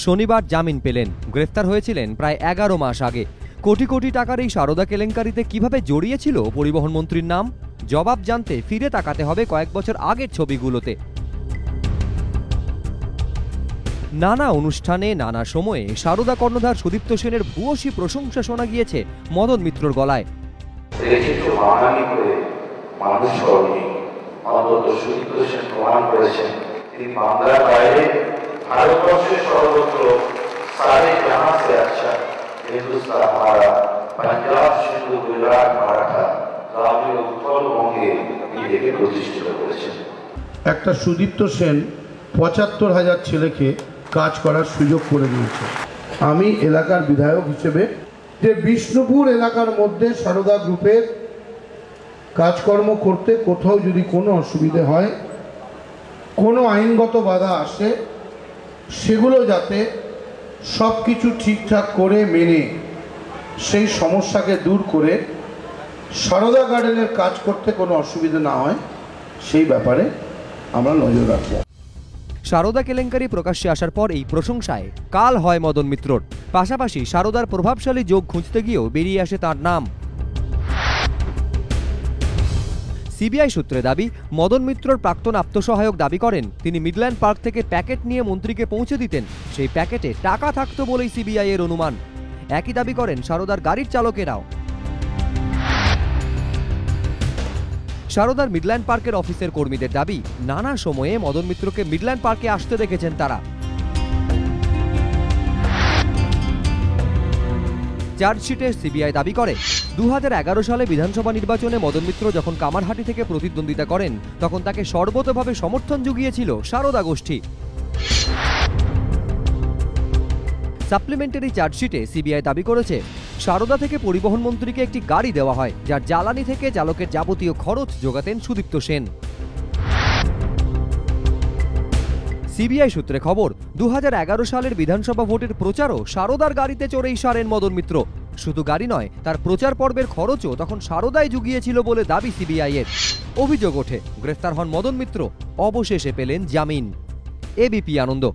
শনিবার জামিন পেলেন। গ্রেফতার হয়েছিলেন প্রায় 11 মাস আগে। কোটি কোটি টাকার এই সারদা কেলেঙ্কারিতে কিভাবে জড়িয়েছিল পরিবহন মন্ত্রীর নাম, জবাব জানতে ফিরে তাকাতে হবে কয়েক বছর আগের ছবিগুলোতে। নানা অনুষ্ঠানে নানা সময়ে সারদা কর্ণধার সুদীপ্ত সেনের ভূয়সী প্রশংসা শোনা গিয়েছে মদন মিত্রর গলায়। ভারতবর্ষের সর্বত্র সারে জাহাঁ সে আচ্ছা হিন্দুস্তান हमारा पंजाब सिंधु गुजरात মারাঠা দ্রাবিড় উত্তরবঙ্গে নিজেকে প্রতিষ্ঠিত করেছেন। একটা সুদীপ্ত সেন ৭৫,০০০ ছেলেকে কাজ করার সুযোগ করে দিয়েছে। আমি এলাকার বিধায়ক হিসেবে যে বিষ্ণুপুর এলাকার মধ্যে সারদা গ্রুপের কাজকর্ম করতে কোথাও যদি কোনো অসুবিধে হয়, কোনো আইনগত বাধা আসে, সেগুলো যাতে সব কিছু ঠিকঠাক করে মেনে সেই সমস্যাকে দূর করে সারদা গার্ডেনের কাজ করতে কোনো অসুবিধা না হয়, সেই ব্যাপারে আমরা নজর রাখব। সারদা কেলেঙ্কারি প্রকাশ্যে আসার পর এই প্রশংসায় কাল হয় মদন মিত্রর। পাশাপাশি সারদার প্রভাবশালী যোগ খুঁজতে গিয়েও বেরিয়ে আসে তার নাম। সিবিআই সূত্রে দাবি, মদন মিত্রর প্রাক্তন আত্মসহায়ক দাবি করেন তিনি মিডল্যান্ড পার্ক থেকে প্যাকেট নিয়ে মন্ত্রীকে পৌঁছে দিতেন। সেই প্যাকেটে টাকা থাকতো বলেই সিবিআই এর অনুমান। একই দাবি করেন সারদার গাড়ির চালকেরাও। সারদার মিডল্যান্ড পার্কের অফিসের কর্মীদের দাবি, নানা সময়ে মদন মিত্রকে মিডল্যান্ড পার্কে আসতে দেখেছেন তারা। চার্জশিটে সিবিআই দাবি করে 2011 সালে বিধানসভা নির্বাচনে মদন মিত্র যখন কামারহাটি থেকে প্রতিদ্বন্দ্বিতা করেন, তখন তাকে সর্বতোভাবে সমর্থন জুগিয়েছিল সারদা গোষ্ঠী। সাপ্লিমেন্টারি চার্জশিটে সিবিআই দাবি করেছে সারদা থেকে পরিবহন মন্ত্রীকে একটি গাড়ি দেওয়া হয়, যার জ্বালানি থেকে চালকের যাবতীয় খরচ যোগাতেন সুদীপ্ত সেন। সিবিআই সূত্রে খবর, 2011 সালের বিধানসভা ভোটের প্রচারও সারদার গাড়িতে চড়েই সারেন মদন মিত্র। শুধু গাড়ি নয়, তার প্রচার পর্বের খরচও তখন সারদাই জুগিয়েছিল বলে দাবি সিবিআই এর। অভিযোগ ওঠে, গ্রেফতার হন মদন মিত্র, অবশেষে পেলেন জামিন। এবিপি আনন্দ।